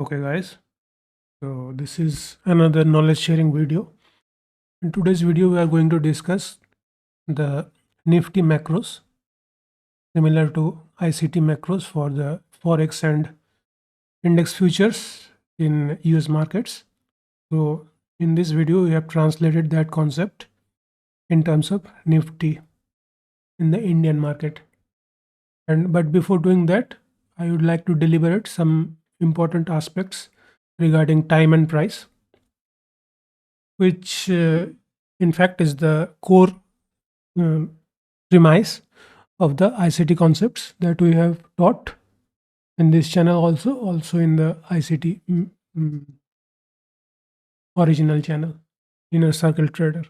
Okay, guys. So this is another knowledge sharing video. In today's video, we are going to discuss the Nifty macros, similar to ICT macros for the forex and index futures in US markets. So in this video, we have translated that concept in terms of Nifty in the Indian market. But before doing that, I would like to deliberate some important aspects regarding time and price, which in fact is the core um, premise of the ICT concepts that we have taught in this channel, also in the ICT original channel, Inner Circle Trader.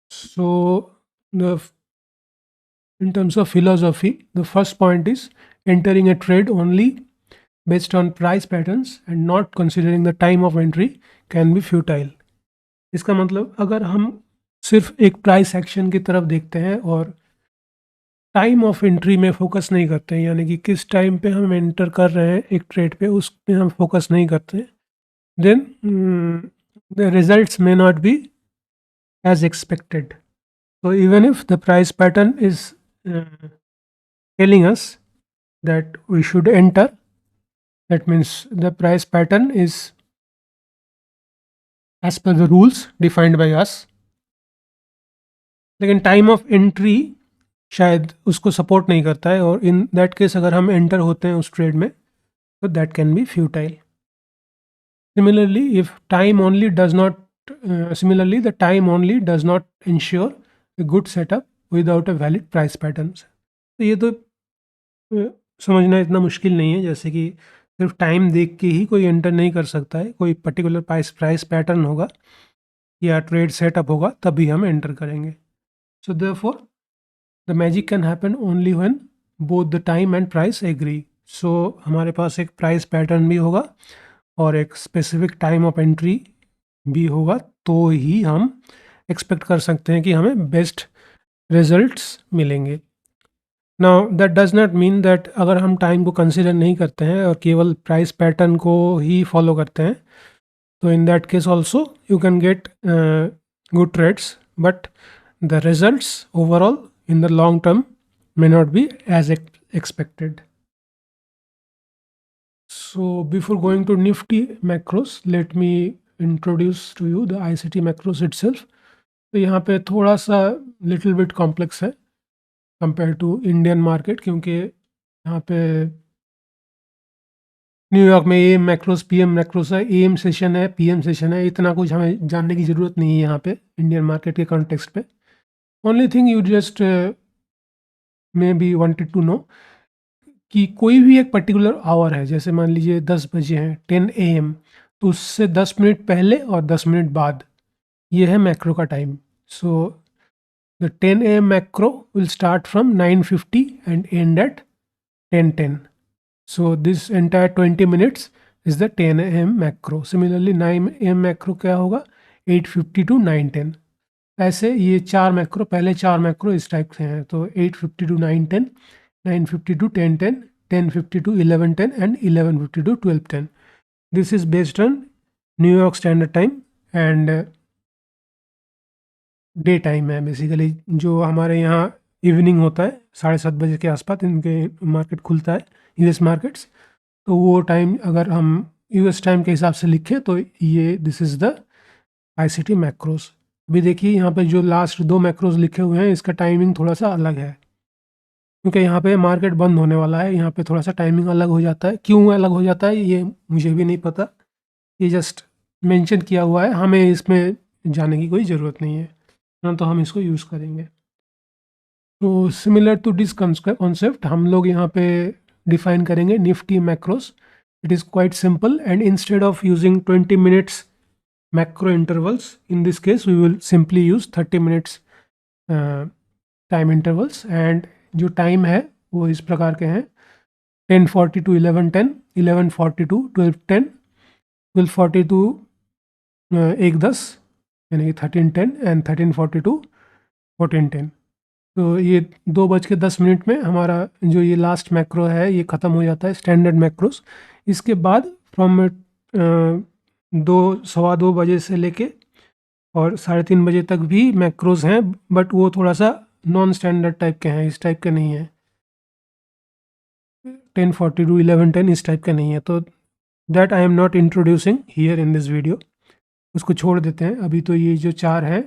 So in terms of philosophy, the first point is entering a trade only based on price patterns and not considering the time of entry can be futile. इसका मतलब अगर हम सिर्फ एक price action की तरफ देखते हैं और टाइम ऑफ एंट्री में फोकस नहीं करते हैं, यानी कि किस टाइम पे हम एंटर कर रहे हैं एक ट्रेड पे, उस पे हम फोकस नहीं करते हैं, then the results may not be as expected. So even if the price pattern is telling us that we should enter, that means the price pattern is as per the rules defined by us, लेकिन time of entry शायद उसको support नहीं करता है, और इन that case अगर हम enter होते हैं उस ट्रेड में तो that can be futile. Similarly, if time only does not, similarly the time only does not ensure a good setup without a valid price patterns. तो ये तो समझना इतना मुश्किल नहीं है, जैसे कि सिर्फ टाइम देख के ही कोई एंटर नहीं कर सकता है. कोई पर्टिकुलर प्राइस पैटर्न होगा या ट्रेड सेटअप होगा तभी हम एंटर करेंगे. So therefore the magic can happen only when both the time and price agree. So हमारे पास एक प्राइस पैटर्न भी होगा और एक स्पेसिफिक टाइम ऑफ एंट्री भी होगा, तो ही हम एक्सपेक्ट कर सकते हैं कि हमें बेस्ट रिजल्ट्स मिलेंगे. Now that does not mean that अगर हम टाइम को कंसिडर नहीं करते हैं और केवल प्राइस पैटर्न को ही फॉलो करते हैं, तो in that case also you can get good trades, but the results overall in the long term may not be as expected. So before going to Nifty macros, let me introduce to you the ICT macros itself. तो यहाँ पे थोड़ा सा little bit complex है compare to Indian market, क्योंकि यहाँ पे New York में एम मैक्रोस पीएम मैक्रोस है, एम सेशन है, पीएम सेशन है, इतना कुछ हमें जानने की ज़रूरत नहीं है यहाँ पे इंडियन मार्केट के कॉन्टेक्स्ट पे. Only thing you just may be wanted to know कि कोई भी एक पर्टिकुलर आवर है, जैसे मान लीजिए 10 बजे हैं 10 AM, तो उससे 10 मिनट पहले और 10 मिनट बाद ये है मैक्रो का time. So the 10 AM macro will start from 9:50 and end at 10:10. So this entire 20 minutes is the 10 AM macro. Similarly 9 AM macro क्या होगा, 8:50 to 9:10. ऐसे ये चार मैक्रो, पहले चार मैक्रो इस टाइप से हैं, तो 8:50 to 9:10, 9:50 to 10:10, 10:50 to 11:10 and 11:50 to 12:10. This is based on New York Standard Time and day time है बेसिकली. जो हमारे यहाँ इवनिंग होता है 7:30 बजे के आसपास इनके मार्केट खुलता है, यूएस मार्केट्स. तो वो टाइम अगर हम यूएस टाइम के हिसाब से लिखें तो ये this is the ICT macros. अभी देखिए यहाँ पे जो लास्ट दो मैक्रोज लिखे हुए हैं इसका टाइमिंग थोड़ा सा अलग है, क्योंकि यहाँ पे मार्केट बंद होने वाला है. यहाँ पे थोड़ा सा टाइमिंग अलग हो जाता है. क्यों अलग हो जाता है ये मुझे भी नहीं पता, ये जस्ट मेंशन किया हुआ है, हमें इसमें जाने की कोई ज़रूरत नहीं है ना, तो हम इसको यूज़ करेंगे. तो सिमिलर टू दिस कॉन्सेप्ट हम लोग यहाँ पे डिफाइन करेंगे Nifty macros. It is quite simple, and instead of using 20 minutes macro intervals, in this case we will simply use 30 minutes time intervals. and जो टाइम है वो इस प्रकार के हैं 10:40 to 11:10, 11:40 to 12:10, 12:40 to 1:10 यानी कि 13:10 एंड 13:40 to 14:10. तो ये 2:10 में हमारा जो ये लास्ट मैक्रो है ये ख़त्म हो जाता है, स्टैंडर्ड मैक्रोस. इसके बाद फ्रॉम 2 सवा 2 बजे से लेके और 3:30 बजे तक भी मैक्रोज़ हैं, बट वो थोड़ा-सा नॉन स्टैंडर्ड टाइप के हैं, इस टाइप के नहीं हैं। 10:40 टू 11:10 इस टाइप के नहीं है, तो that I am not introducing here in this video. उसको छोड़ देते हैं। अभी तो ये जो 4 हैं,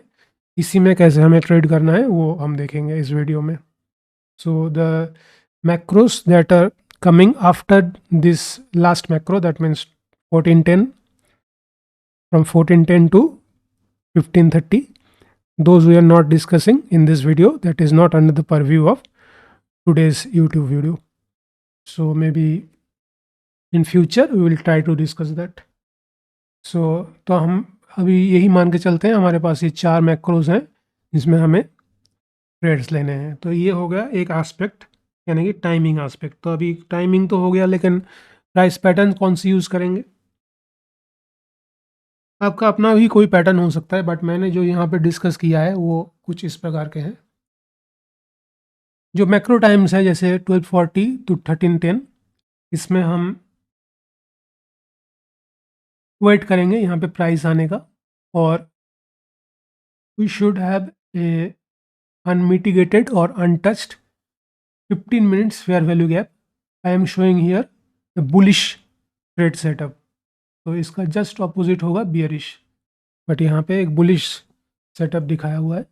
इसी में कैसे हमें ट्रेड करना है वो हम देखेंगे इस वीडियो में। So the macros that are coming after this last macro, that means 14:10, from 14:10 to 15:30, those we are not discussing in this video, that is not under the purview of today's YouTube video. So maybe in future we will try to discuss that. So तो हम अभी यही मान के चलते हैं, हमारे पास ये 4 मैक्रोज हैं जिसमें हमें ट्रेड्स लेने हैं। तो ये हो गया एक एस्पेक्ट, यानी कि टाइमिंग एस्पेक्ट। तो अभी टाइमिंग तो हो गया, लेकिन प्राइस पैटर्न कौन सी यूज़ करेंगे? आपका अपना भी कोई पैटर्न हो सकता है, बट मैंने जो यहाँ पे डिस्कस किया है वो कुछ इस प्रकार के हैं। जो मैक्रो टाइम्स है जैसे 12:40 टू 13:10, इसमें हम वेट करेंगे यहाँ पे प्राइस आने का, और we should have a unmitigated और untouched 15 minutes fair value gap. I am showing here A bullish trade setup, तो इसका जस्ट ऑपोजिट होगा बियरिश, बट यहाँ पे एक बुलिश सेटअप दिखाया हुआ है।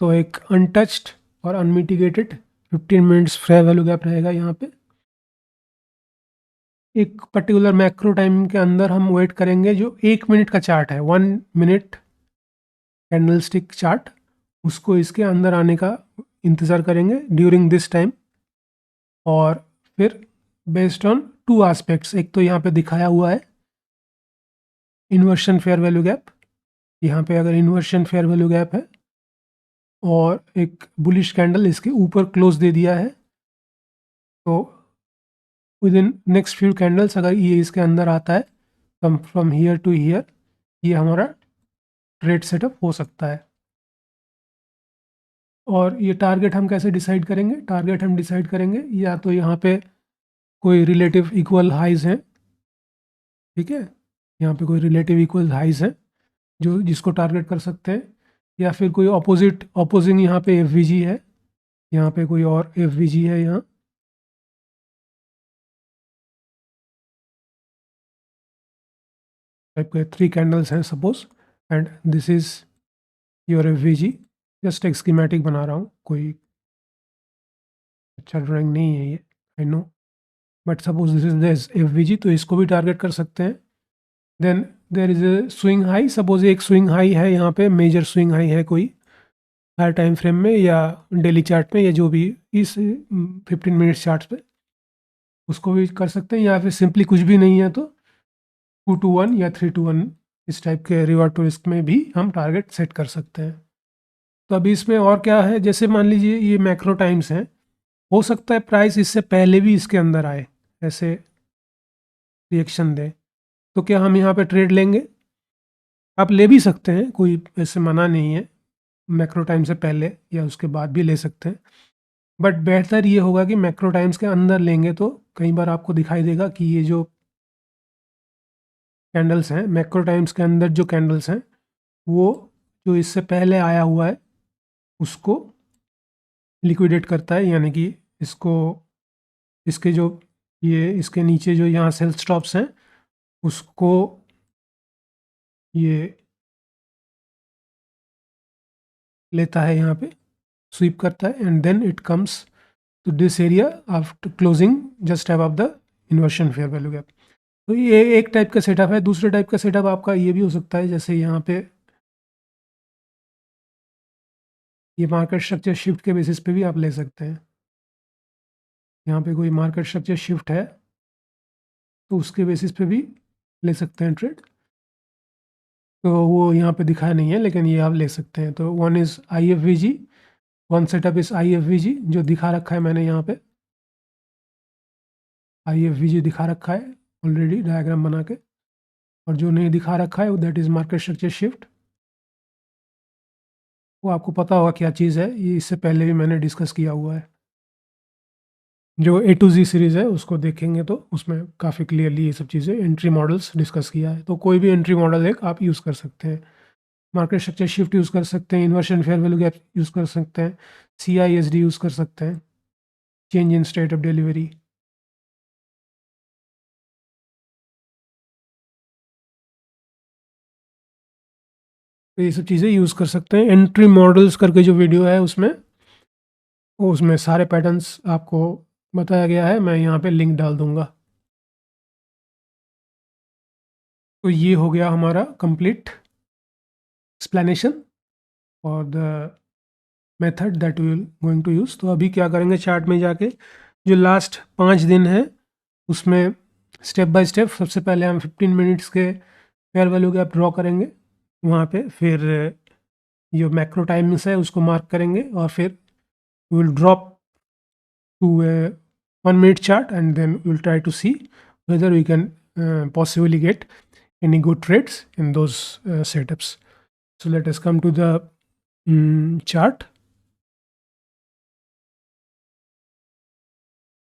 तो एक अनटच्ड और unmitigated 15 minutes fair value gap रहेगा यहाँ पे। एक पर्टिकुलर मैक्रो टाइम के अंदर हम वेट करेंगे, जो 1 मिनट का चार्ट है, 1 मिनट कैंडलस्टिक चार्ट, उसको इसके अंदर आने का इंतज़ार करेंगे ड्यूरिंग दिस टाइम। और फिर बेस्ड ऑन 2 एस्पेक्ट्स, एक तो यहाँ पे दिखाया हुआ है इन्वर्शन फेयर वैल्यू गैप, यहाँ पे अगर इन्वर्शन फेयर वैल्यू गैप है और एक बुलिश कैंडल इसके ऊपर क्लोज दे दिया है, तो with in next few candles अगर ये इसके अंदर आता है, फ्रॉम हियर टू हियर, ये हमारा ट्रेड सेटअप हो सकता है। और ये टारगेट हम कैसे डिसाइड करेंगे? टारगेट हम डिसाइड करेंगे या तो यहाँ पे कोई रिलेटिव इक्वल हाइज हैं, ठीक है, यहाँ पे कोई रिलेटिव इक्वल हाइज हैं जो जिसको टारगेट कर सकते हैं, या फिर कोई अपोजिंग यहाँ पे एफ है, यहाँ पे कोई और एफ है यहाँ, टाइप के 3 कैंडल्स हैं suppose, and this is your F. Just एक स्कीमेटिक बना रहा हूँ, कोई अच्छा ड्राइंग नहीं है ये, I know, but suppose this is F, तो इसको भी टारगेट कर सकते हैं। Then there is a swing high, suppose एक स्विंग हाई है यहाँ पे, मेजर स्विंग हाई है कोई हर टाइम फ्रेम में या डेली चार्ट में, या जो भी इस 15 मिनट्स चार्ट पे, उसको भी कर सकते हैं। या फिर सिंपली कुछ भी नहीं है तो 2-1 या 3-1 इस टाइप के रिवर्ट टू रिस्क में भी हम टारगेट सेट कर सकते हैं। तो अभी इसमें और क्या है, जैसे मान लीजिए ये मैक्रो टाइम्स हैं, हो सकता है प्राइस इससे पहले भी इसके अंदर आए, ऐसे रिएक्शन दे, तो क्या हम यहाँ पे ट्रेड लेंगे? आप ले भी सकते हैं, कोई ऐसे मना नहीं है, मैक्रो टाइम से पहले या उसके बाद भी ले सकते हैं, बट बेहतर ये होगा कि मैक्रो टाइम्स के अंदर लेंगे। तो कई बार आपको दिखाई देगा कि ये जो कैंडल्स हैं मैक्रो टाइम्स के अंदर, जो कैंडल्स हैं वो जो इससे पहले आया हुआ है उसको लिक्विडेट करता है, यानी कि इसको, इसके जो ये इसके नीचे जो यहाँ सेल स्टॉप्स हैं उसको ये लेता है, यहाँ पे स्वीप करता है, and then it comes to this area after closing just above the inversion fair value gap. तो ये एक टाइप का सेटअप है। दूसरे टाइप का सेटअप आपका ये भी हो सकता है, जैसे यहाँ पे ये मार्केट स्ट्रक्चर शिफ्ट के बेसिस पे भी आप ले सकते हैं। यहाँ पे कोई मार्केट स्ट्रक्चर शिफ्ट है तो उसके बेसिस पे भी ले सकते हैं ट्रेड। तो वो यहाँ पे दिखाया नहीं है, लेकिन ये आप ले सकते हैं। तो one is IFVG, one setup is IFVG, जो दिखा रखा है मैंने यहाँ पे IFVG दिखा रखा है ऑलरेडी डायग्राम बना के, और जो नहीं दिखा रखा है that is market structure shift. वो आपको पता होगा क्या चीज़ है, ये इससे पहले भी मैंने डिस्कस किया हुआ है। जो ए टू जी सीरीज़ है उसको देखेंगे तो उसमें काफ़ी क्लियरली ये सब चीज़ें एंट्री मॉडल्स डिस्कस किया है। तो कोई भी एंट्री मॉडल एक आप यूज़ कर सकते हैं। मार्केट स्ट्रक्चर शिफ्ट यूज़ कर सकते हैं, inversion fair value gap use कर सकते हैं, CISD यूज़ कर सकते हैं, change in state of delivery. तो ये सब चीज़ें यूज़ कर सकते हैं। एंट्री मॉडल्स करके जो वीडियो है उसमें सारे पैटर्न्स आपको बताया गया है। मैं यहाँ पे लिंक डाल दूँगा। तो ये हो गया हमारा कंप्लीट एक्सप्लेनेशन और the method that we will going to use. तो अभी क्या करेंगे, चार्ट में जाके जो लास्ट 5 दिन है उसमें स्टेप बाय स्टेप सबसे पहले हम 15 मिनट्स के फेयर वैल्यू गैप ड्रॉ करेंगे वहाँ पे। फिर जो मैक्रो टाइमिंग्स है उसको मार्क करेंगे और फिर will drop to a 1 minute chart, and then we'll try to see whether we can possibly get any good trades in those setups. So let us come to the chart.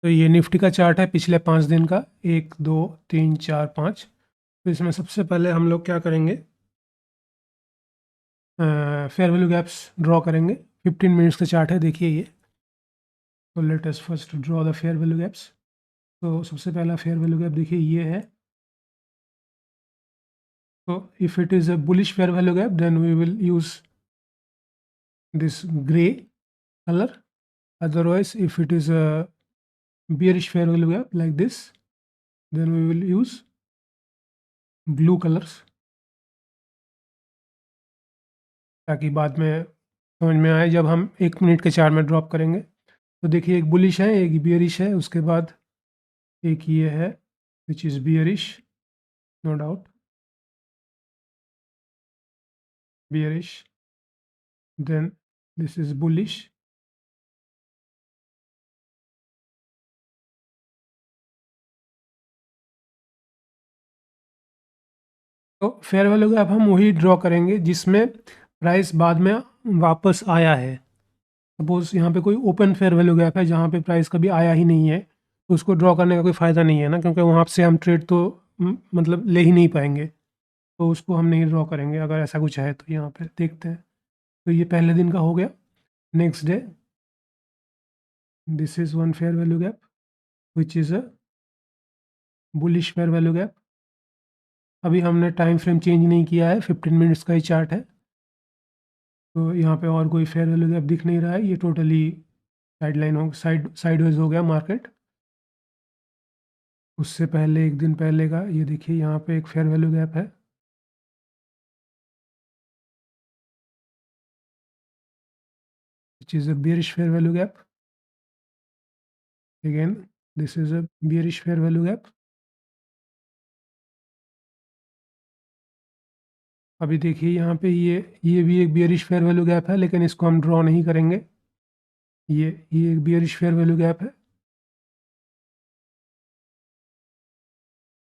तो ये Nifty का chart है पिछले 5 दिन का, 1 2 3 4 5। तो इसमें सबसे पहले हम लोग क्या करेंगे, फेयर वैल्यू गैप्स ड्रॉ करेंगे। 15 मिनट्स का चार्ट है, देखिए ये। तो let us first draw the fair value gaps. तो सबसे पहला फेयर वैल्यू गैप देखिए ये है। So if it is a bullish fair value gap, then we will use this gray color. Otherwise, if it is a bearish fair value gap like this, then we will use blue colors, ताकि बाद में समझ में आए जब हम 1 minute के chart में ड्रॉप करेंगे। तो देखिए एक बुलिश है, एक बियरिश है, उसके बाद एक ये है which is bearish, no doubt bearish, then this is bullish. तो फेयर वैल्यू गैप हम वही ड्रॉ करेंगे जिसमें प्राइस बाद में वापस आया है। सपोज़ यहाँ पे कोई ओपन फेयर वैल्यू गैप है जहाँ पे प्राइस कभी आया ही नहीं है, तो उसको ड्रॉ करने का कोई फ़ायदा नहीं है ना, क्योंकि वहाँ से हम ट्रेड तो मतलब ले ही नहीं पाएंगे। तो उसको हम नहीं ड्रॉ करेंगे अगर ऐसा कुछ है। तो यहाँ पे देखते हैं। तो ये पहले दिन का हो गया। Next day, this is one fair value gap which is a bullish fair value gap. अभी हमने टाइम फ्रेम चेंज नहीं किया है, 15 मिनट्स का ही चार्ट है। तो यहाँ पे और कोई फेयर वैल्यू गैप दिख नहीं रहा है, ये टोटली साइडलाइन हो साइडवेज हो गया मार्केट। उससे पहले एक दिन पहले का ये देखिए, यहाँ पे एक फेयर वैल्यू गैप है which is a bearish fair value gap. Again, this is a bearish fair value gap. अभी देखिए यहाँ पे ये भी एक bearish fair value gap है, लेकिन इसको हम ड्रॉ नहीं करेंगे। ये एक bearish fair value gap है,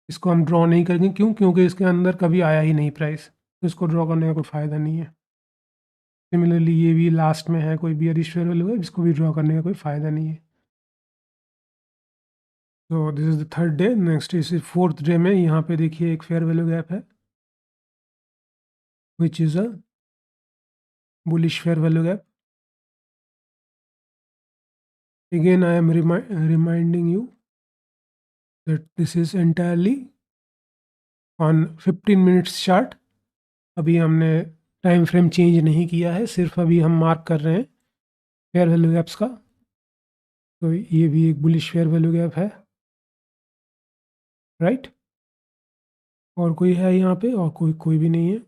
इसको हम ड्रॉ नहीं करेंगे। क्यों? क्योंकि इसके अंदर कभी आया ही नहीं प्राइस, तो इसको ड्रॉ करने का कोई फ़ायदा नहीं है। सिमिलरली ये भी लास्ट में है कोई bearish fair value gap, इसको भी ड्रॉ करने का कोई फ़ायदा नहीं है। तो this is the third day. Next इस फोर्थ डे में यहाँ पे देखिए एक फेयर वैल्यू गैप है which is a bullish fair value gap. Again, I am reminding you that this is entirely on 15 minutes chart। अभी हमने टाइम फ्रेम चेंज नहीं किया है, सिर्फ अभी हम मार्क कर रहे हैं फेयर वैल्यू गैप्स का। तो ये भी एक बुलिश फेयर वैल्यू गैप है, राइट। और कोई है यहाँ पे? और कोई भी नहीं है।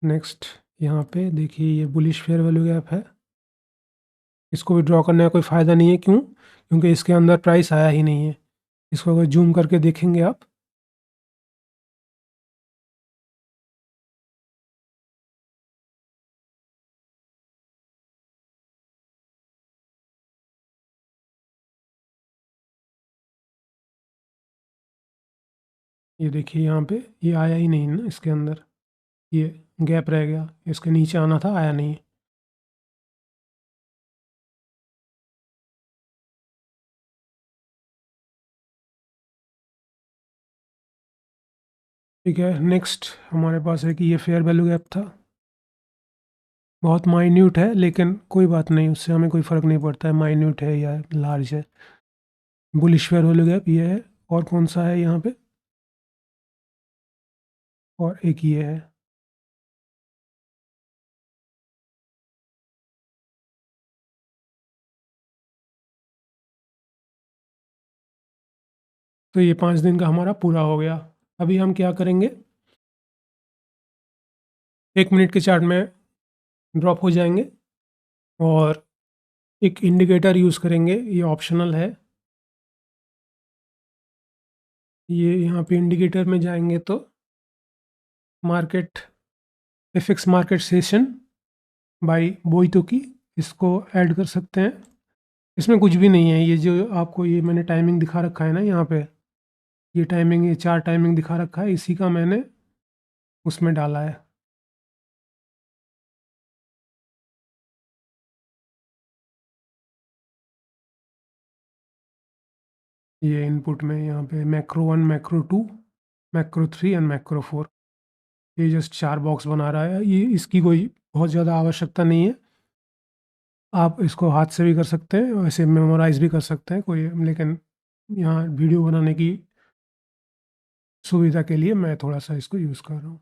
नेक्स्ट यहाँ पे देखिए ये बुलिश फेयर वैल्यू गैप है, इसको भी ड्रॉ करने का कोई फ़ायदा नहीं है। क्यों? क्योंकि इसके अंदर प्राइस आया ही नहीं है। इसको अगर जूम करके देखेंगे आप, ये देखिए यहाँ पे ये आया ही नहीं ना, इसके अंदर ये गैप रह गया, इसके नीचे आना था, आया नहीं। ठीक है, नेक्स्ट हमारे पास है कि ये फेयर वैल्यू गैप था। बहुत माइन्यूट है लेकिन कोई बात नहीं, उससे हमें कोई फ़र्क नहीं पड़ता है माइन्यूट है या लार्ज है। बुलिश फेयर वैल्यू गैप ये है, और कौन सा है यहाँ पे, और एक ये है। तो ये 5 दिन का हमारा पूरा हो गया। अभी हम क्या करेंगे, 1 मिनट के चार्ट में ड्रॉप हो जाएंगे और एक इंडिकेटर यूज़ करेंगे, ये ऑप्शनल है। ये यहाँ पे इंडिकेटर में जाएंगे तो market, FX market session by बोइतोकी, इसको ऐड कर सकते हैं। इसमें कुछ भी नहीं है, ये जो आपको ये मैंने टाइमिंग दिखा रखा है ना यहाँ पे, ये टाइमिंग, ये 4 टाइमिंग दिखा रखा है, इसी का मैंने उसमें डाला है। ये इनपुट में यहाँ पे macro 1, macro 2, macro 3 and macro 4, ये जस्ट 4 बॉक्स बना रहा है। ये इसकी कोई बहुत ज़्यादा आवश्यकता नहीं है, आप इसको हाथ से भी कर सकते हैं, वैसे मेमोराइज़ भी कर सकते हैं कोई, लेकिन यहाँ वीडियो बनाने की सुविधा के लिए मैं थोड़ा-सा इसको यूज़ कर रहा हूँ।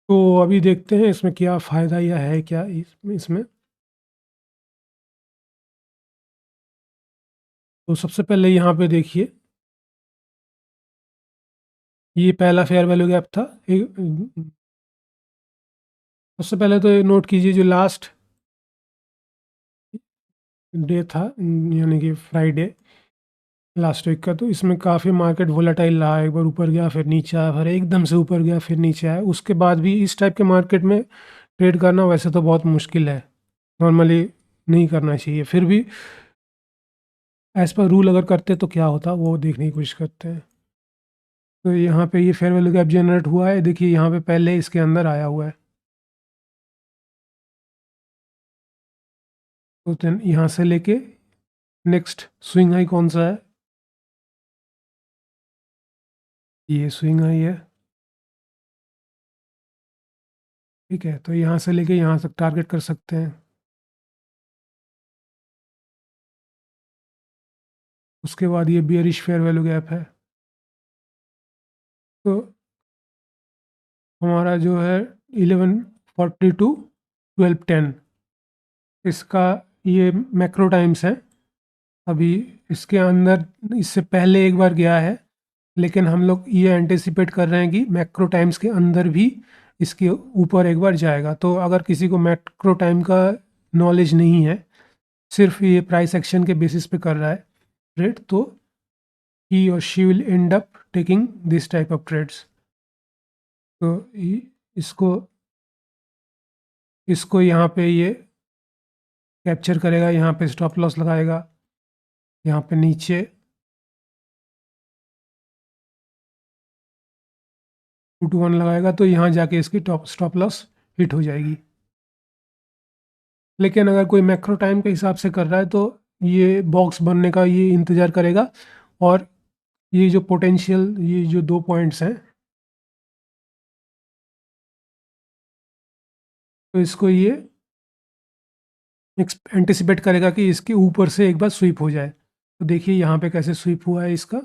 तो अभी देखते हैं इसमें क्या फ़ायदा या है क्या इसमें। तो सबसे पहले यहाँ पे देखिए, ये पहला फेयर वैल्यू गैप था। सबसे पहले तो ये नोट कीजिए, जो लास्ट डे था, यानी कि फ्राइडे लास्ट वीक का, तो इसमें काफ़ी मार्केट वोलेटाइल रहा। एक बार ऊपर गया, फिर नीचे आया, फिर एकदम से ऊपर गया, फिर नीचे आया। उसके बाद भी इस टाइप के मार्केट में ट्रेड करना वैसे तो बहुत मुश्किल है, नॉर्मली नहीं करना चाहिए। फिर भी एज़ पर रूल अगर करते तो क्या होता, वो देखने की कोशिश करते हैं। तो यहाँ पे ये फेयर वैल्यू गैप जनरेट हुआ है, देखिए यहाँ पे पहले इसके अंदर आया हुआ है। तो देन यहाँ से लेके नेक्स्ट स्विंग हाई कौन सा है, ये स्विंग हाई है। ठीक है, तो यहाँ से लेके यहाँ तक टारगेट कर सकते हैं। उसके बाद ये बियरिश फेयर वैल्यू गैप है। तो हमारा जो है 11:42 12:10, इसका ये मैक्रो टाइम्स है। अभी इसके अंदर इससे पहले एक बार गया है, लेकिन हम लोग ये एंटिसिपेट कर रहे हैं कि मैक्रो टाइम्स के अंदर भी इसके ऊपर एक बार जाएगा। तो अगर किसी को मैक्रो टाइम का नॉलेज नहीं है, सिर्फ ये प्राइस एक्शन के बेसिस पे कर रहा है ट्रेड, तो ही और she will end up taking this type of trades. तो इसको इसको यहाँ पे ये कैप्चर करेगा, यहाँ पे स्टॉप लॉस लगाएगा, यहाँ पे नीचे 2 to 1 लगाएगा, तो यहाँ जाके इसकी टॉप स्टॉप लॉस हिट हो जाएगी। लेकिन अगर कोई मैक्रो टाइम के हिसाब से कर रहा है, तो ये बॉक्स बनने का ये इंतज़ार करेगा, और ये जो पोटेंशियल, ये जो 2 पॉइंट्स हैं, तो इसको ये एंटिसिपेट करेगा कि इसके ऊपर से एक बार स्वीप हो जाए। तो देखिए यहाँ पे कैसे स्वीप हुआ है इसका,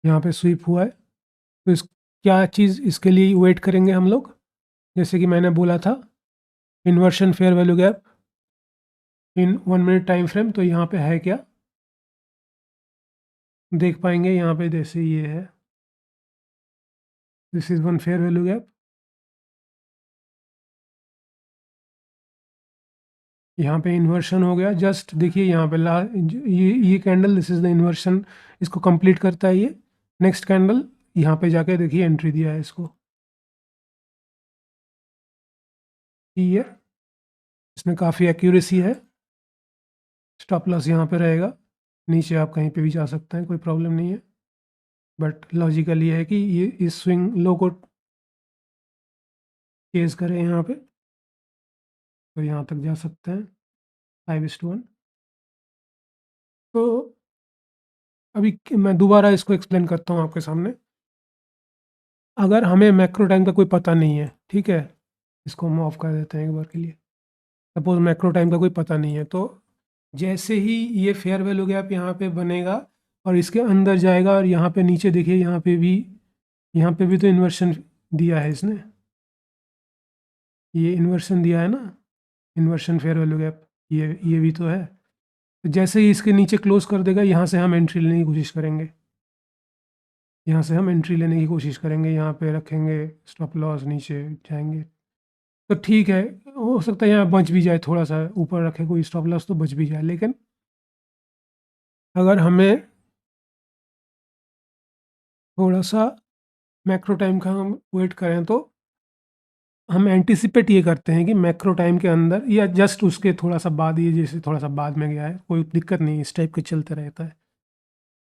यहाँ पे स्वीप हुआ है। तो इस क्या चीज़ इसके लिए वेट करेंगे हम लोग, जैसे कि मैंने बोला था, inversion fair value gap in 1 minute time frame. तो यहाँ पे है क्या, देख पाएंगे यहाँ पे, जैसे ये है, this is one fair value gap. यहाँ पे इन्वर्शन हो गया, जस्ट देखिए यहाँ पे ये candle, this is the inversion, इसको कंप्लीट करता है ये। नेक्स्ट कैंडल यहाँ पे जाके देखिए एंट्री दिया है इसको, ये इसमें काफ़ी एक्यूरेसी है। स्टॉप लॉस यहाँ पे रहेगा, नीचे आप कहीं पे भी जा सकते हैं, कोई प्रॉब्लम नहीं है। बट लॉजिकल ये है कि ये इस स्विंग लो को चेज़ करें यहाँ पे, तो यहाँ तक जा सकते हैं 5:1। तो अभी मैं दोबारा इसको एक्सप्लेन करता हूँ आपके सामने। अगर हमें मैक्रो टाइम का कोई पता नहीं है, ठीक है? इसको हम ऑफ कर देते हैं एक बार के लिए। सपोज़ मैक्रो टाइम का कोई पता नहीं है, तो जैसे ही ये फेयर वैल्यू गैप यहाँ पे बनेगा और इसके अंदर जाएगा, और यहाँ पे नीचे देखिए, यहाँ पे भी तो इन्वर्शन दिया है इसने। ये इन्वर्शन दिया है ना, इन्वर्शन फेयर वैल्यू गैप, ये भी तो है। तो जैसे ही इसके नीचे क्लोज़ कर देगा, यहाँ से हम एंट्री लेने की कोशिश करेंगे। यहाँ से हम एंट्री लेने की कोशिश करेंगे, यहाँ पे रखेंगे स्टॉप लॉस, नीचे जाएँगे। तो ठीक है, हो सकता है यहाँ बच भी जाए, थोड़ा-सा ऊपर रखे कोई स्टॉप लॉस तो बच भी जाए। लेकिन अगर हमें थोड़ा-सा मैक्रो टाइम का हम वेट करें, तो हम एंटीसिपेट ये करते हैं कि मैक्रो टाइम के अंदर या जस्ट उसके थोड़ा-सा बाद, ये जैसे थोड़ा-सा बाद में गया है, कोई दिक्कत नहीं, इस टाइप के चलते रहता है।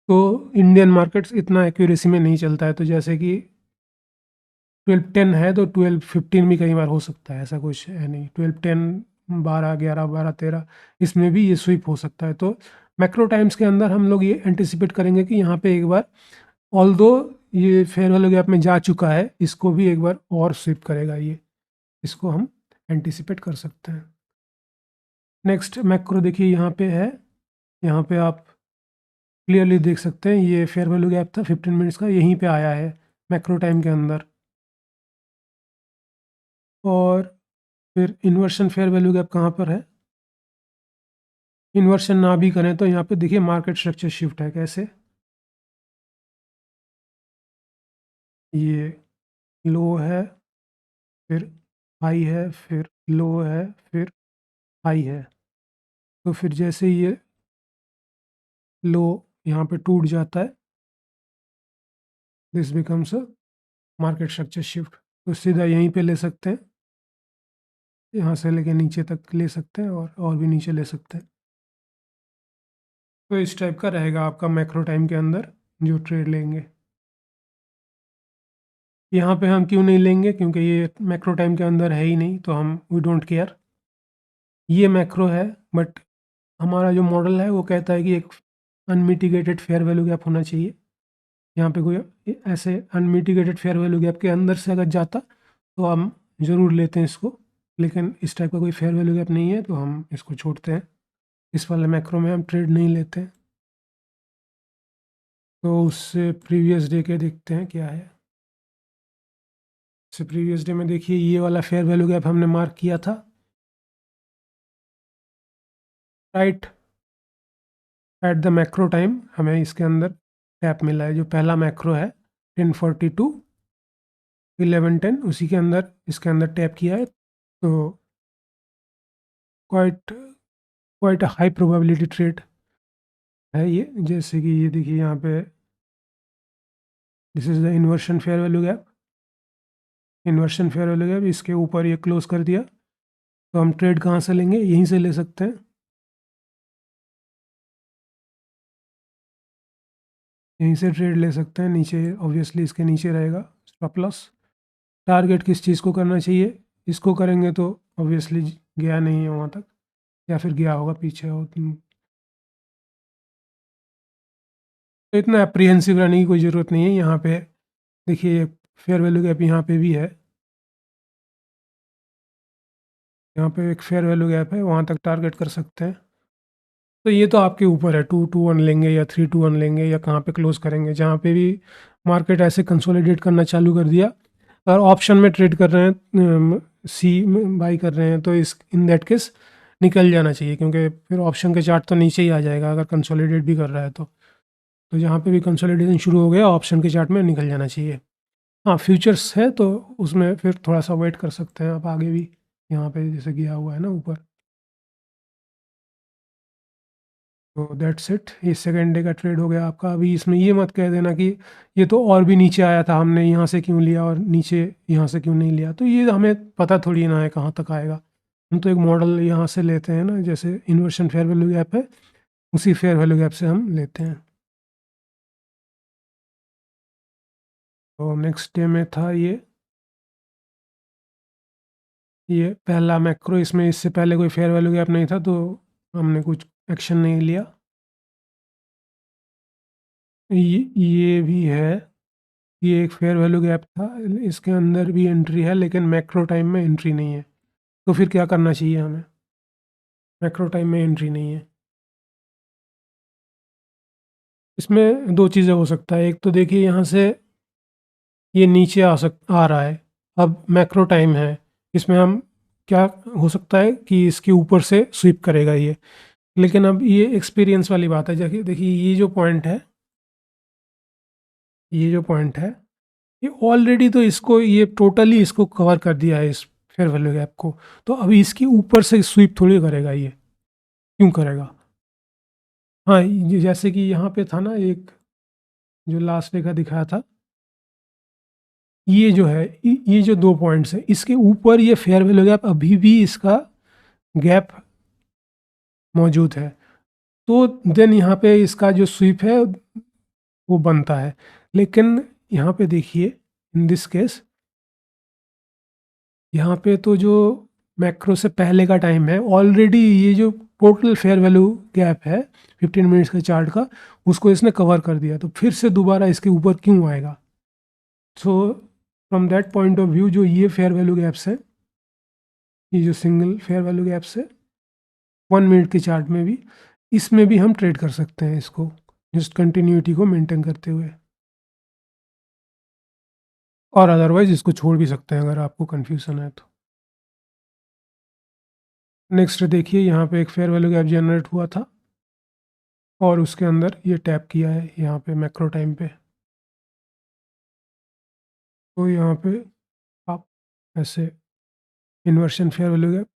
तो इंडियन मार्केट्स इतना एक्यूरेसी में नहीं चलता है, तो जैसे कि 12-10 है तो 12-15 भी कई बार हो सकता है, ऐसा कुछ है नहीं। 12-10, 12-11, 12-13 इसमें भी ये स्विप हो सकता है। तो मैक्रो टाइम्स के अंदर हम लोग ये एंटीसिपेट करेंगे कि यहाँ पे एक बार, ऑल्दो ये फेयर वैल्यू गैप में जा चुका है, इसको भी एक बार और स्विप करेगा ये, इसको हम एंटीसिपेट कर सकते हैं। नेक्स्ट मैक्रो देखिए यहाँ पे है, यहाँ पे आप क्लियरली देख सकते हैं, ये फेयर वैल्यू गैप था 15 मिनट्स का, यहीं पे आया है मैक्रो टाइम के अंदर। और फिर इन्वर्शन फेयर वैल्यू गैप कहाँ पर है? इन्वर्शन ना भी करें तो यहाँ पे देखिए मार्केट स्ट्रक्चर शिफ्ट है कैसे, ये लो है, फिर हाई है, फिर लो है, फिर हाई है। तो फिर जैसे ये लो यहाँ पे टूट जाता है, this becomes a market structure shift. तो सीधा यहीं पे ले सकते हैं, यहाँ से लेके नीचे तक ले सकते हैं, और भी नीचे ले सकते हैं। तो इस टाइप का रहेगा आपका मैक्रो टाइम के अंदर जो ट्रेड लेंगे। यहाँ पे हम क्यों नहीं लेंगे? क्योंकि ये मैक्रो टाइम के अंदर है ही नहीं, तो हम वी डोंट केयर। ये मैक्रो है, बट हमारा जो मॉडल है वो कहता है कि एक अनमिटिगेटेड फेयर वैल्यू गैप होना चाहिए। यहाँ पे कोई ऐसे अनमिटिगेटेड फेयर वैल्यू गैप के अंदर से अगर जाता तो हम ज़रूर लेते हैं इसको, लेकिन इस टाइप का कोई फेयर वैल्यू गैप नहीं है, तो हम इसको छोड़ते हैं। इस वाले मैक्रो में हम ट्रेड नहीं लेते हैं। तो उससे प्रीवियस डे के देखते हैं क्या है। इससे प्रीवियस डे में देखिए, ये वाला फेयर वैल्यू गैप हमने मार्क किया था right at the macro time. हमें इसके अंदर टैप मिला है, जो पहला मैक्रो है 1042 1110, उसी के अंदर इसके अंदर टैप किया है। तो quite quite high probability trade है ये। जैसे कि ये देखिए यहाँ पे, this is the inversion fair value gap, inversion fair value gap, इसके ऊपर ये क्लोज कर दिया, तो हम ट्रेड कहाँ से लेंगे? यहीं से ले सकते हैं, यहीं से ट्रेड ले सकते हैं। नीचे ऑब्वियसली इसके नीचे रहेगा स्टॉप लॉस। टारगेट किस चीज़ को करना चाहिए? इसको करेंगे तो ऑब्वियसली गया नहीं है वहाँ तक, या फिर गया होगा पीछे हो। तो इतना अप्रीहेंसिव रहने की कोई ज़रूरत नहीं है। यहाँ पे देखिए फेयर वैल्यू गैप यहाँ पे भी है, यहाँ पे एक फेयर वैल्यू गैप है, वहाँ तक टारगेट कर सकते हैं। तो ये तो आपके ऊपर है, 2-2-1 लेंगे या 3-2-1 लेंगे, या कहाँ पे क्लोज करेंगे। जहाँ पे भी मार्केट ऐसे कंसोलिडेट करना चालू कर दिया, अगर ऑप्शन में ट्रेड कर रहे हैं, सी में बाई कर रहे हैं, तो इस इन दैट केस निकल जाना चाहिए, क्योंकि फिर ऑप्शन के चार्ट तो नीचे ही आ जाएगा अगर कंसोलिडेट भी कर रहा है तो। तो जहाँ पे भी कंसोलिडेशन शुरू हो गया, ऑप्शन के चार्ट में निकल जाना चाहिए। हाँ, फ्यूचर्स है तो उसमें फिर थोड़ा सा वेट कर सकते हैं आप आगे भी, यहाँ पे जैसे गया हुआ है ना ऊपर। तो दैट्स इट, ये सेकंड डे का ट्रेड हो गया आपका। अभी इसमें ये मत कह देना कि ये तो और भी नीचे आया था, हमने यहाँ से क्यों लिया और नीचे यहाँ से क्यों नहीं लिया। तो ये हमें पता थोड़ी ना है कहाँ तक आएगा। हम तो एक मॉडल यहाँ से लेते हैं ना, जैसे इन्वर्शन फेयर वैल्यू गैप है, उसी फेयर वैल्यू गैप से हम लेते हैं। तो नेक्स्ट डे में था ये पहला मैक्रो, इसमें इससे पहले कोई फेयर वैल्यू गैप नहीं था, तो हमने कुछ एक्शन नहीं लिया। ये भी है, ये एक फेयर वैल्यू गैप था, इसके अंदर भी एंट्री है लेकिन मैक्रो टाइम में एंट्री नहीं है। तो फिर क्या करना चाहिए हमें? मैक्रो टाइम में एंट्री नहीं है। इसमें 2 चीज़ें हो सकता है, एक तो देखिए यहाँ से ये नीचे आ रहा है, अब मैक्रो टाइम है, इसमें हम क्या हो सकता है कि इसके ऊपर से स्वीप करेगा ये। लेकिन अब ये एक्सपीरियंस वाली बात है, देखिए देखिए ये जो पॉइंट है, ये जो पॉइंट है, ये ऑलरेडी तो इसको ये टोटली इसको कवर कर दिया है इस फेयर वैल्यू गैप को। तो अभी इसके ऊपर से स्वीप थोड़ी करेगा ये, क्यों करेगा? हाँ, ये जैसे कि यहाँ पे था ना एक जो लास्ट डे का दिखाया था, ये जो है ये जो 2 पॉइंट्स हैं, इसके ऊपर ये फेयर वैल्यू गैप अभी भी इसका गैप मौजूद है। तो देन यहाँ पे इसका जो स्वीप है वो बनता है। लेकिन यहाँ पे देखिए इन दिस केस, यहाँ पे तो जो मैक्रो से पहले का टाइम है, ऑलरेडी ये जो टोटल फेयर वैल्यू गैप है 15 मिनट्स के चार्ट का, उसको इसने कवर कर दिया। तो फिर से दोबारा इसके ऊपर क्यों आएगा? So from that point of view, जो ये फेयर वैल्यू गैप्स है, ये जो सिंगल फेयर वैल्यू गैप्स है 1 मिनट के चार्ट में भी, इसमें भी हम ट्रेड कर सकते हैं इसको, जस्ट कंटिन्यूटी को मेंटेन करते हुए। और अदरवाइज इसको छोड़ भी सकते हैं अगर आपको कन्फ्यूज़न है तो। नेक्स्ट देखिए, यहाँ पे एक फेयर वैल्यू गैप जनरेट हुआ था और उसके अंदर ये टैप किया है यहाँ पे मैक्रो टाइम पे। तो यहाँ पे आप ऐसे इन्वर्शन फेयर वैल्यू गैप,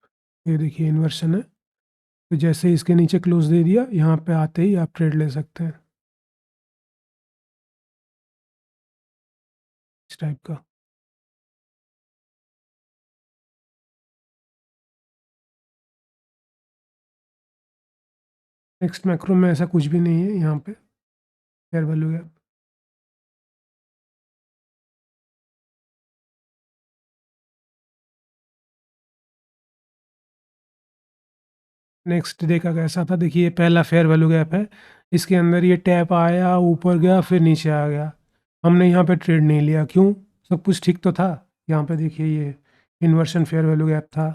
ये देखिए इन्वर्शन है, तो जैसे ही इसके नीचे क्लोज दे दिया, यहाँ पे आते ही आप ट्रेड ले सकते हैं इस टाइप का। नेक्स्ट मैक्रो में ऐसा कुछ भी नहीं है यहाँ पे fair value gap. Next day का कैसा था देखिए, ये पहला फेयर वैल्यू गैप है, इसके अंदर ये टैप आया, ऊपर गया, फिर नीचे आ गया। हमने यहाँ पे ट्रेड नहीं लिया, क्यों? सब कुछ ठीक तो था। यहाँ पे देखिए ये इन्वर्शन फेयर वैल्यू गैप था,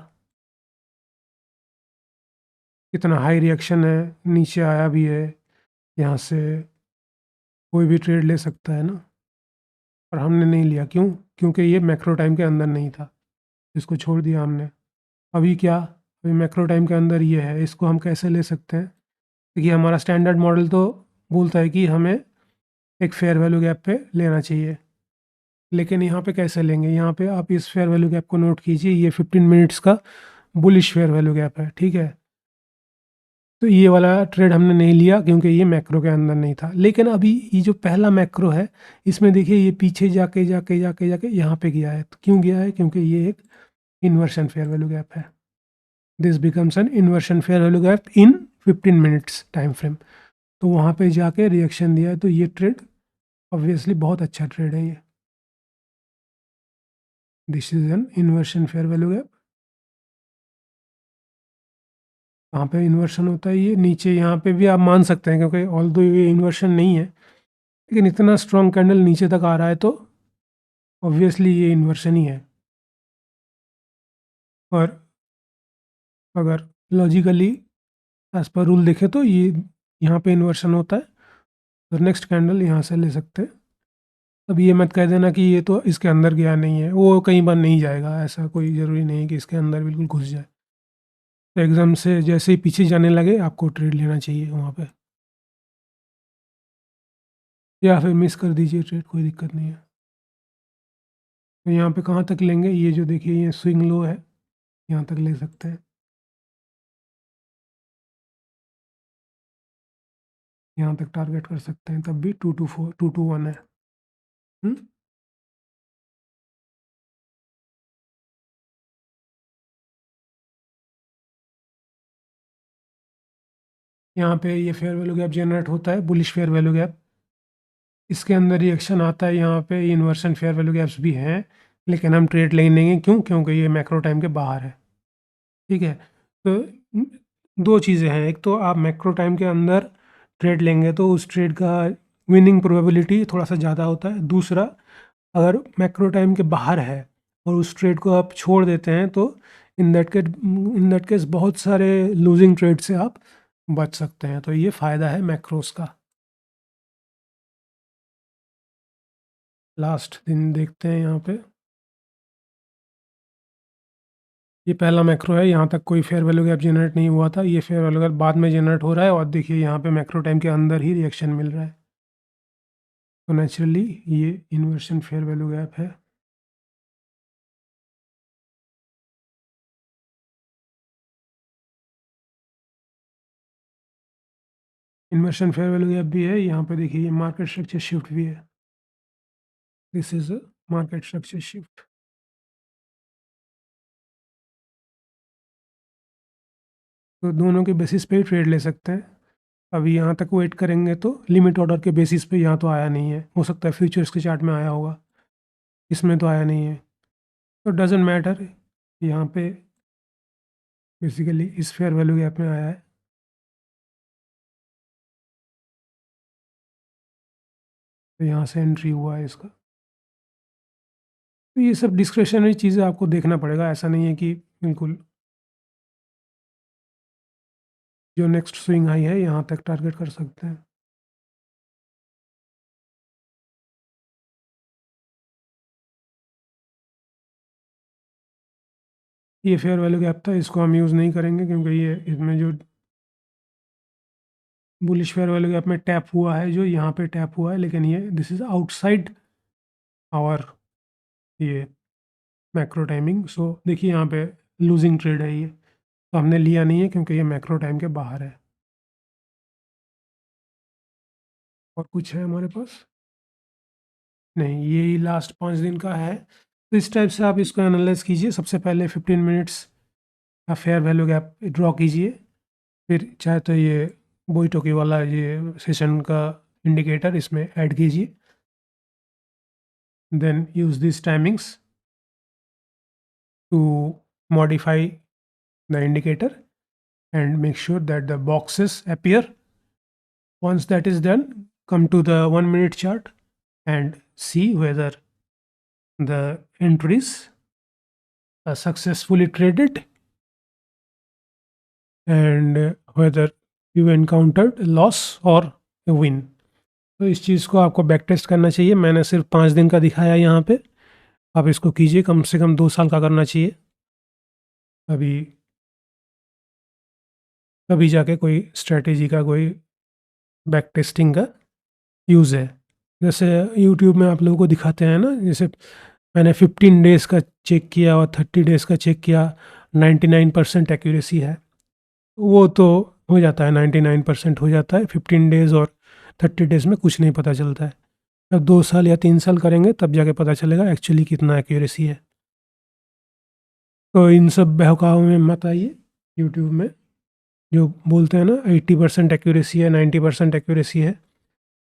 कितना हाई रिएक्शन है, नीचे आया भी है, यहाँ से कोई भी ट्रेड ले सकता है ना। और हमने नहीं लिया, क्यों? क्योंकि ये मैक्रो टाइम के अंदर नहीं था, इसको छोड़ दिया हमने। अभी क्या, अभी मैक्रो टाइम के अंदर ये है, इसको हम कैसे ले सकते हैं? देखिए हमारा स्टैंडर्ड मॉडल तो बोलता है कि हमें एक फेयर वैल्यू गैप पे लेना चाहिए, लेकिन यहाँ पे कैसे लेंगे? यहाँ पे आप इस फेयर वैल्यू गैप को नोट कीजिए, ये 15 मिनट्स का बुलिश फेयर वैल्यू गैप है, ठीक है। तो ये वाला ट्रेड हमने नहीं लिया क्योंकि ये मैक्रो के अंदर नहीं था। लेकिन अभी ये जो पहला मैक्रो है, इसमें देखिए ये पीछे जाके जाके जाके जाके यहाँ पे गया है। तो क्यों गया है? क्योंकि ये एक इन्वर्शन फेयर वैल्यू गैप है। This becomes N inversion fair value gap in 15 minutes time frame. तो वहाँ पे जाके रिएक्शन दिया है, तो ये ट्रेड ऑब्वियसली बहुत अच्छा ट्रेड है ये। This is an inversion fair value gap. वहाँ पे इन्वर्शन होता है, ये नीचे यहाँ पे भी आप मान सकते हैं, क्योंकि ऑल दो ये इन्वर्शन नहीं है, लेकिन इतना स्ट्रॉन्ग कैंडल नीचे तक आ रहा है तो ऑब्वियसली ये इन्वर्शन ही है। और अगर लॉजिकली एज पर रूल देखें तो ये यहाँ पे इन्वर्शन होता है, तो नेक्स्ट कैंडल यहाँ से ले सकते हैं। अब ये मत कह देना कि ये तो इसके अंदर गया नहीं है, वो कई बार नहीं जाएगा, ऐसा कोई ज़रूरी नहीं है कि इसके अंदर बिल्कुल घुस जाए। तो एकदम से जैसे ही पीछे जाने लगे आपको ट्रेड लेना चाहिए वहाँ पे, या फिर मिस कर दीजिए ट्रेड, कोई दिक्कत नहीं है। तो यहाँ पे कहाँ तक लेंगे? ये जो देखिए ये स्विंग लो है, यहाँ तक ले सकते हैं, यहाँ तक टारगेट कर सकते हैं, तब भी 224 221 है। हुँ? यहाँ पे ये फेयर वैल्यू गैप जनरेट होता है, बुलिश फेयर वैल्यू गैप। इसके अंदर रिएक्शन आता है, यहाँ पे इन्वर्सन फेयर वैल्यू गैप्स भी हैं, लेकिन हम ट्रेड ले लेंगे, क्यों? क्योंकि ये मैक्रो टाइम के बाहर है, ठीक है। तो 2 चीज़ें हैं, एक तो आप मैक्रो टाइम के अंदर ट्रेड लेंगे तो उस ट्रेड का विनिंग प्रोबेबिलिटी थोड़ा सा ज़्यादा होता है। दूसरा, अगर मैक्रो टाइम के बाहर है और उस ट्रेड को आप छोड़ देते हैं तो इन दैट केस बहुत सारे लूजिंग ट्रेड से आप बच सकते हैं। तो ये फ़ायदा है मैक्रोस का। लास्ट दिन देखते हैं यहाँ पे, ये पहला मैक्रो है, यहाँ तक कोई फेयर वैल्यू गैप जनरेट नहीं हुआ था, ये फेयर वैल्यू गैप बाद में जनरेट हो रहा है और देखिए यहाँ पे मैक्रो टाइम के अंदर ही रिएक्शन मिल रहा है। तो नेचुरली ये इन्वर्शन फेयर वैल्यू गैप है। इन्वर्शन फेयर वैल्यू गैप भी है, यहाँ पे देखिए ये मार्केट स्ट्रक्चर शिफ्ट भी है। This is a market structure shift. तो दोनों के बेसिस पे ही ट्रेड ले सकते हैं। अभी यहाँ तक वेट करेंगे तो लिमिट ऑर्डर के बेसिस पे यहाँ तो आया नहीं है, हो सकता है फ्यूचर्स के चार्ट में आया होगा, इसमें तो आया नहीं है। तो डजेंट मैटर, यहाँ पे बेसिकली इस फेयर वैल्यू गैप में आया है। तो यहाँ से एंट्री हुआ है इसका। तो ये सब डिस्क्रिशनरी चीज़ें आपको देखना पड़ेगा, ऐसा नहीं है कि बिल्कुल जो नेक्स्ट स्विंग हाई है यहाँ तक टारगेट कर सकते हैं। ये फेयर वैल्यू गैप था, इसको हम यूज़ नहीं करेंगे क्योंकि ये इसमें जो बुलिश फेयर वैल्यू गैप में टैप हुआ है, जो यहाँ पे टैप हुआ है, लेकिन ये दिस इज़ आउटसाइड आवर ये मैक्रो टाइमिंग। सो देखिए यहाँ पे लूजिंग ट्रेड है ये, तो हमने लिया नहीं है क्योंकि ये मैक्रो टाइम के बाहर है। और कुछ है हमारे पास नहीं, यही लास्ट 5 दिन का है। तो इस टाइप से आप इसको एनालाइज कीजिए। सबसे पहले 15 मिनट्स का फेयर वैल्यू गैप ड्रॉ कीजिए, फिर चाहे तो ये बोइटोकी वाला ये सेशन का इंडिकेटर इसमें ऐड कीजिए, then use this timings to modify the indicator and make sure that the boxes appear. Once that is done, come to the 1 minute chart and see whether the entries are successfully traded and whether you encountered a loss or a win. तो इस चीज़ को आपको back test करना चाहिए। मैंने सिर्फ 5 दिन का दिखाया यहाँ पे, आप इसको कीजिए, कम से कम 2 साल का करना चाहिए। अभी तभी जाके कोई स्ट्रेटेजी का कोई बैक टेस्टिंग का यूज़ है। जैसे यूट्यूब में आप लोगों को दिखाते हैं ना, जैसे मैंने 15 डेज़ का चेक किया और 30 डेज़ का चेक किया, 99% एक्यूरेसी है। वो तो हो जाता है, 99% हो जाता है 15 डेज़ और 30 डेज़ में कुछ नहीं पता चलता है। जब 2 साल या 3 साल करेंगे तब जाके पता चलेगा एक्चुअली कितना एक्यूरेसी है। तो इन सब बहकावों में मत आइए। यूट्यूब में जो बोलते हैं ना 80% एक्यूरेसी है, 90% एक्यूरेसी है,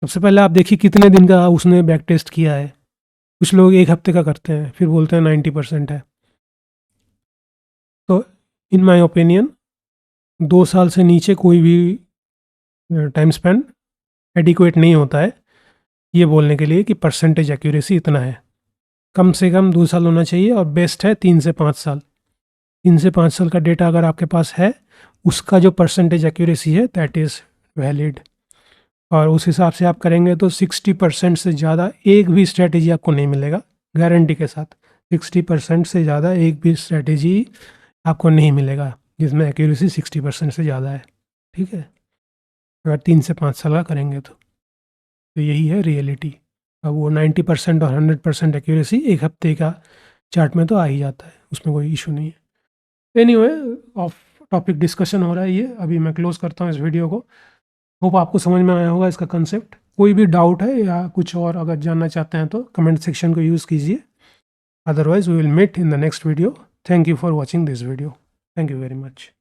सबसे पहले आप देखिए कितने दिन का उसने बैक टेस्ट किया है। कुछ लोग 1 हफ्ते का करते हैं फिर बोलते हैं 90% है। तो इन माय ओपिनियन 2 साल से नीचे कोई भी टाइम स्पेंड एडिक्वेट नहीं होता है ये बोलने के लिए कि परसेंटेज एक्यूरेसी इतना है। कम से कम 2 साल होना चाहिए और बेस्ट है 3 से 5 साल। 3 से 5 साल का डेटा अगर आपके पास है, उसका जो परसेंटेज एक्यूरेसी है दैट इज़ वैलिड, और उस हिसाब से आप करेंगे तो 60% से ज़्यादा एक भी स्ट्रैटेजी आपको नहीं मिलेगा गारंटी के साथ। 60% से ज़्यादा एक भी स्ट्रैटेजी आपको नहीं मिलेगा जिसमें एक्यूरेसी 60% से ज़्यादा है। ठीक है, अगर 3 से 5 साल का करेंगे तो यही है रियलिटी। अब वो 90% और 100% एक्यूरेसी एक हफ्ते का चार्ट में तो आ ही जाता है, उसमें कोई इशू नहीं है। एनीवे, ऑफ टॉपिक डिस्कशन हो रहा है ये, अभी मैं क्लोज़ करता हूँ इस वीडियो को। होप आपको समझ में आया होगा इसका कंसेप्ट। कोई भी डाउट है या कुछ और अगर जानना चाहते हैं तो कमेंट सेक्शन को यूज़ कीजिए। Otherwise we will meet in the next video. Thank you for watching this video. Thank you very much.